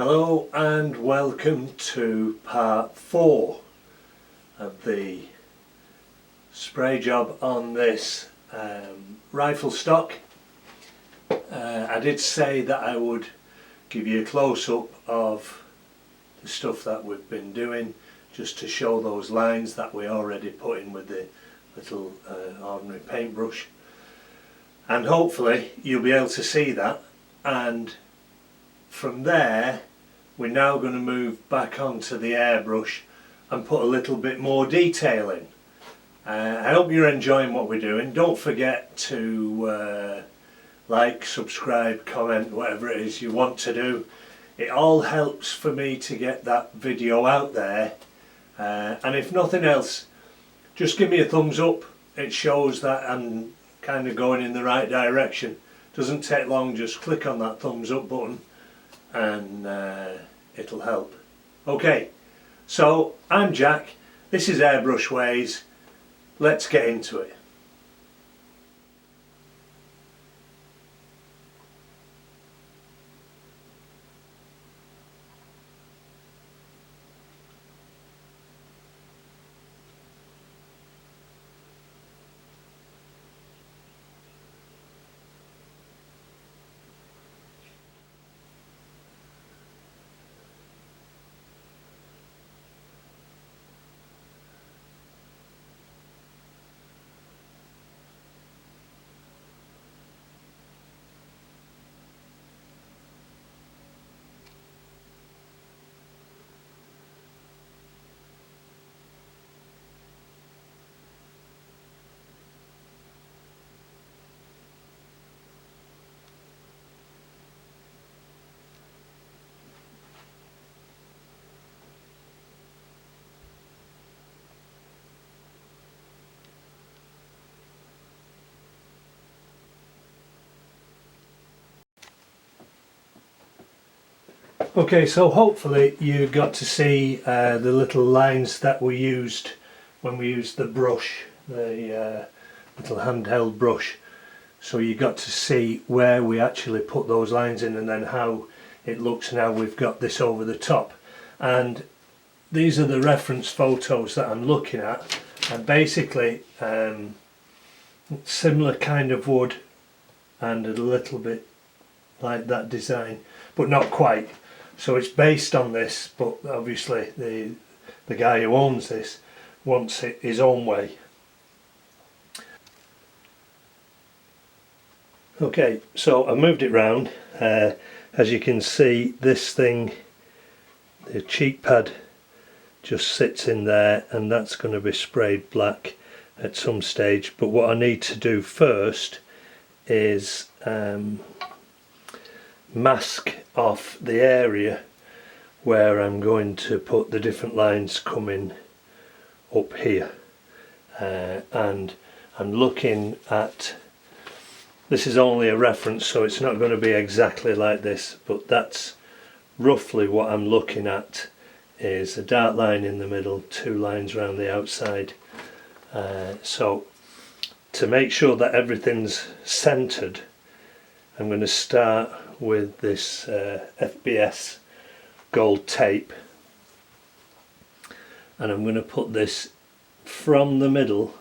Hello and welcome to part 4 of the spray job on this rifle stock. I did say that I would give you a close-up of the stuff that we've been doing, just to show those lines that we already put in with the little ordinary paintbrush, and hopefully you'll be able to see that. And from there we're now going to move back onto the airbrush and put a little bit more detail in. I hope you're enjoying what we're doing. Don't forget to like, subscribe, comment, whatever it is you want to do. It all helps for me to get that video out there, and if nothing else, just give me a thumbs up. It shows that I'm kind of going in the right direction. Doesn't take long, just click on that thumbs up button and it'll help. Okay, so I'm Jack, this is Airbrush Ways. Let's get into it. Okay, so hopefully you got to see the little lines that we used when we used the brush, the little handheld brush. So you got to see where we actually put those lines in and then how it looks now we've got this over the top. And these are the reference photos that I'm looking at, and basically similar kind of wood and a little bit like that design, but not quite. So it's based on this, but obviously the guy who owns this wants it his own way. Okay, so I moved it round. As you can see, this thing, the cheek pad, just sits in there, and that's going to be sprayed black at some stage. But what I need to do first is mask off the area where I'm going to put the different lines coming up here, and I'm looking at, this is only a reference, so it's not going to be exactly like this, but that's roughly what I'm looking at, is a dark line in the middle, 2 lines around the outside. So to make sure that everything's centered, I'm going to start with this FBS gold tape, and I'm going to put this from the middle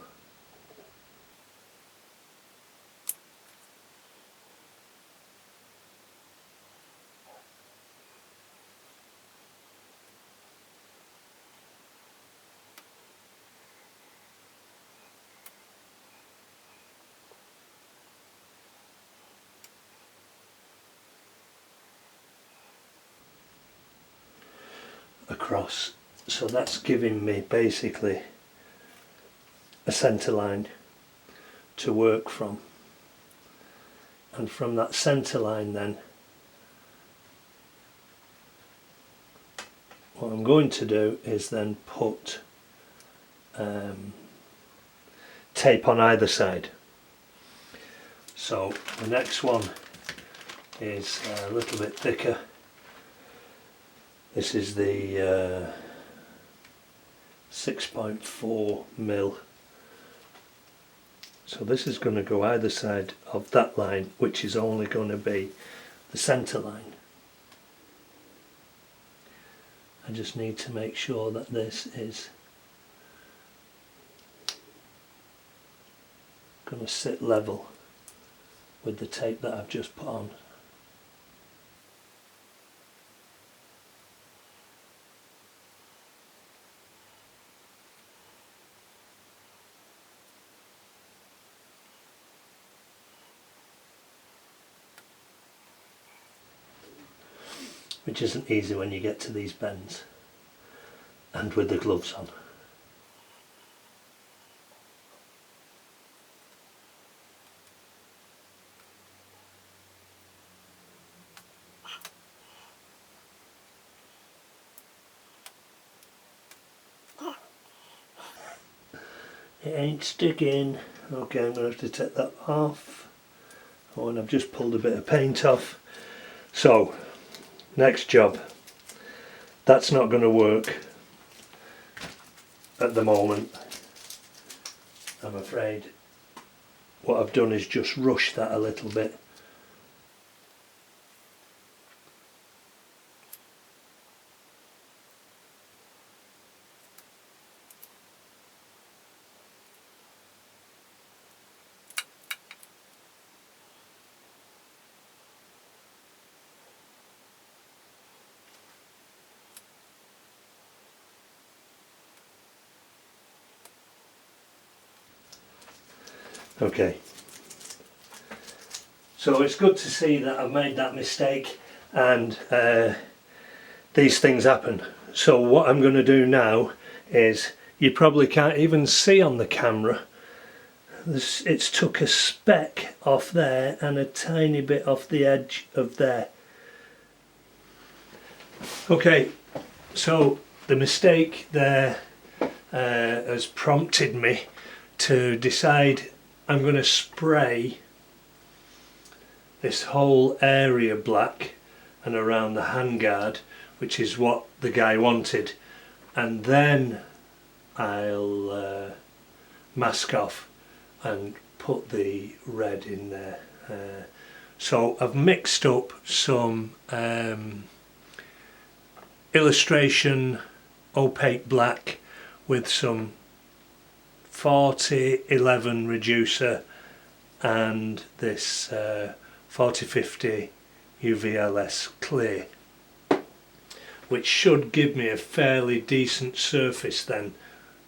across. So that's giving me basically a centre line to work from, and from that centre line then what I'm going to do is then put tape on either side. So the next one is a little bit thicker. This is the 6.4mm. So this is going to go either side of that line, which is only going to be the centre line. I just need to make sure that this is going to sit level with the tape that I've just put on. Which isn't easy when you get to these bends and with the gloves on. It ain't sticking. Okay, I'm going to have to take that off. Oh, and I've just pulled a bit of paint off. So, next job. That's not going to work at the moment, I'm afraid. What I've done is just rush that a little bit. Okay, so it's good to see that I've made that mistake, and these things happen. So what I'm going to do now is, you probably can't even see on the camera, it's took a speck off there and a tiny bit off the edge of there. Okay, so the mistake there has prompted me to decide I'm going to spray this whole area black and around the handguard, which is what the guy wanted, and then I'll mask off and put the red in there. So I've mixed up some illustration opaque black with some 4011 reducer and this 4050 UVLS clear, which should give me a fairly decent surface then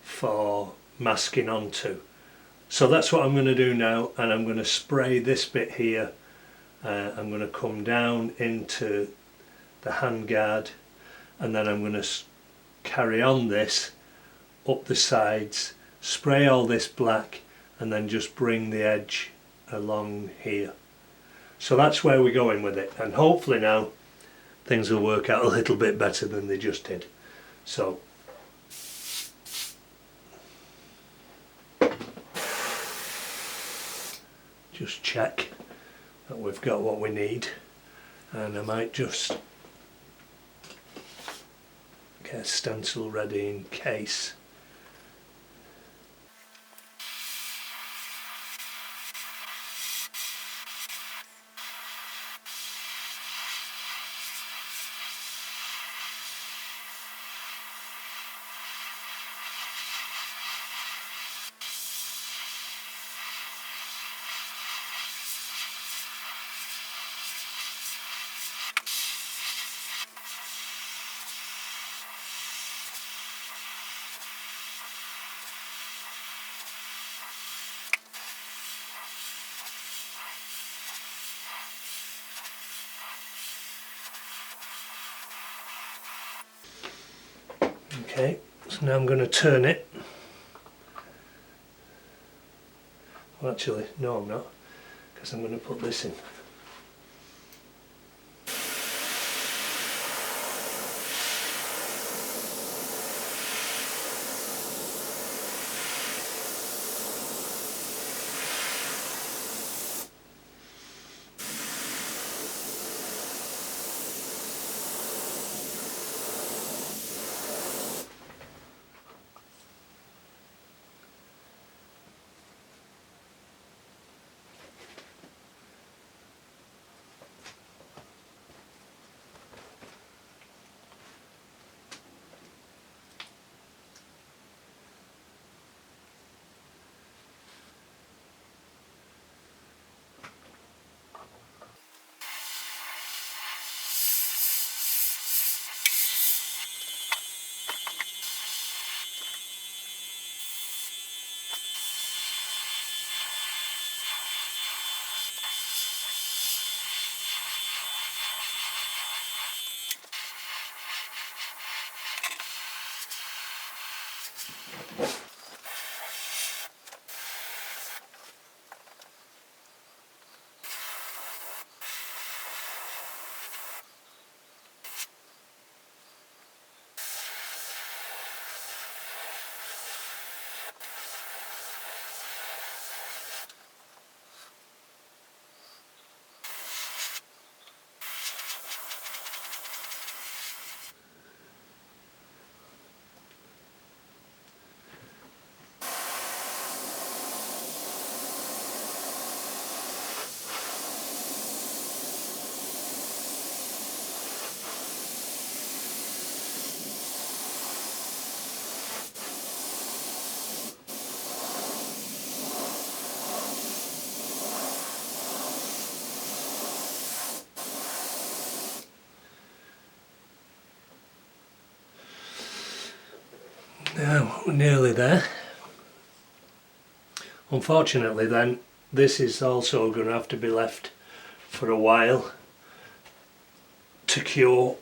for masking onto. So that's what I'm going to do now, and I'm going to spray this bit here. I'm going to come down into the handguard, and then I'm going to carry on this up the sides, spray all this black, and then just bring the edge along here. So that's where we're going with it, and hopefully now things will work out a little bit better than they just did. So just check that we've got what we need, and I might just get a stencil ready in case. Okay, so now I'm going to turn it. Well, actually, no I'm not, because I'm going to put this in. We're nearly there. Unfortunately then, this is also going to have to be left for a while to cure.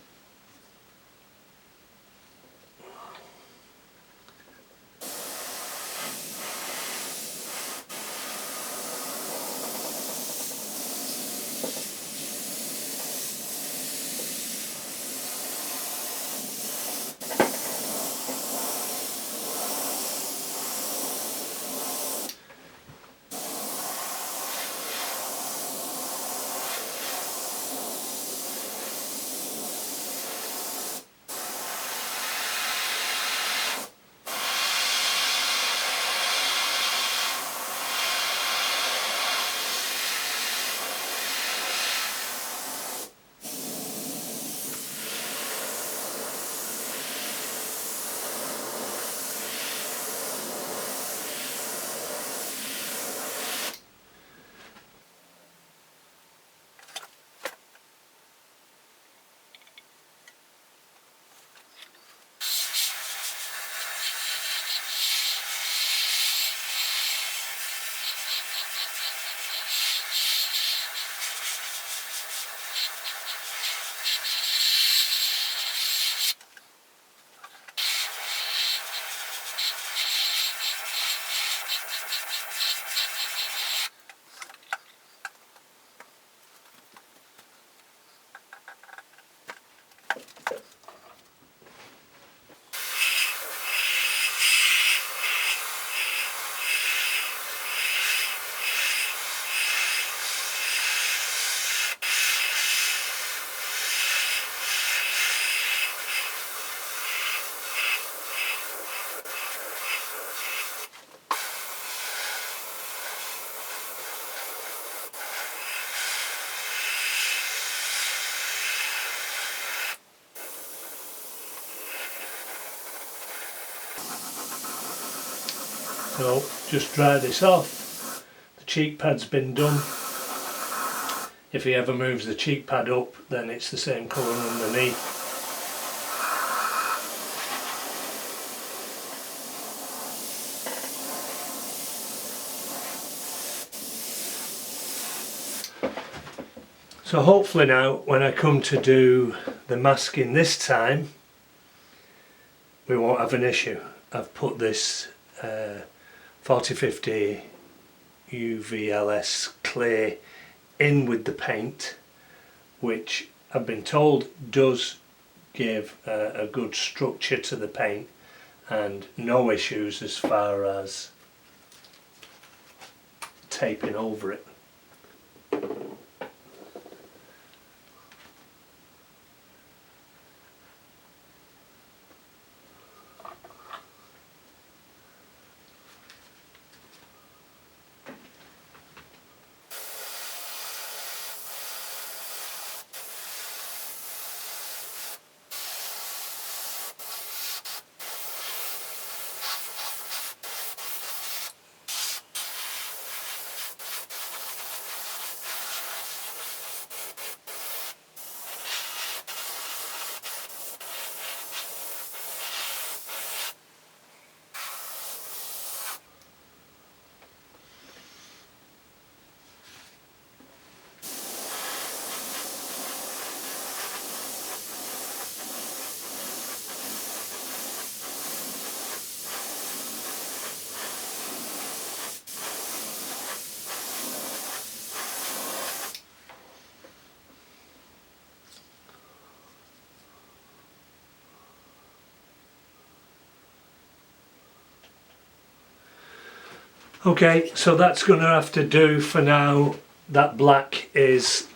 So just dry this off. The cheek pad's been done. If he ever moves the cheek pad up, then it's the same colour underneath. So hopefully now when I come to do the masking this time, we won't have an issue. I've put this 4050 UVLS clay in with the paint, which I've been told does give a good structure to the paint and no issues as far as taping over it. Okay, so that's going to have to do for now. That black is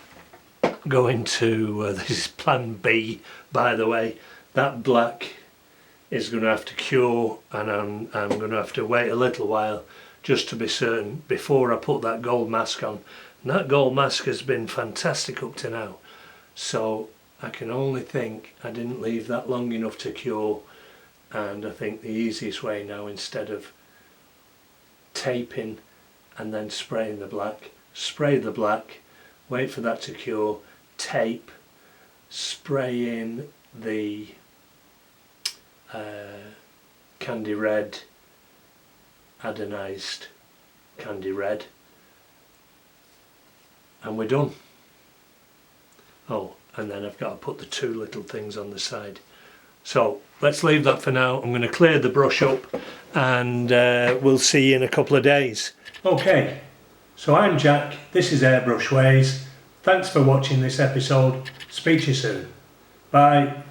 going to, this is plan B by the way, that black is going to have to cure, and I'm going to have to wait a little while just to be certain before I put that gold mask on. And that gold mask has been fantastic up to now, so I can only think I didn't leave that long enough to cure, and I think the easiest way now, instead of taping and then spraying the black, spray the black, wait for that to cure, tape, spray in the candy red, anodised candy red, and we're done. Oh, and then I've got to put the two little things on the side. So let's leave that for now. I'm going to clear the brush up, and we'll see you in a couple of days. Okay, so I'm Jack, this is Airbrush Ways. Thanks for watching this episode. Speak to you soon. Bye.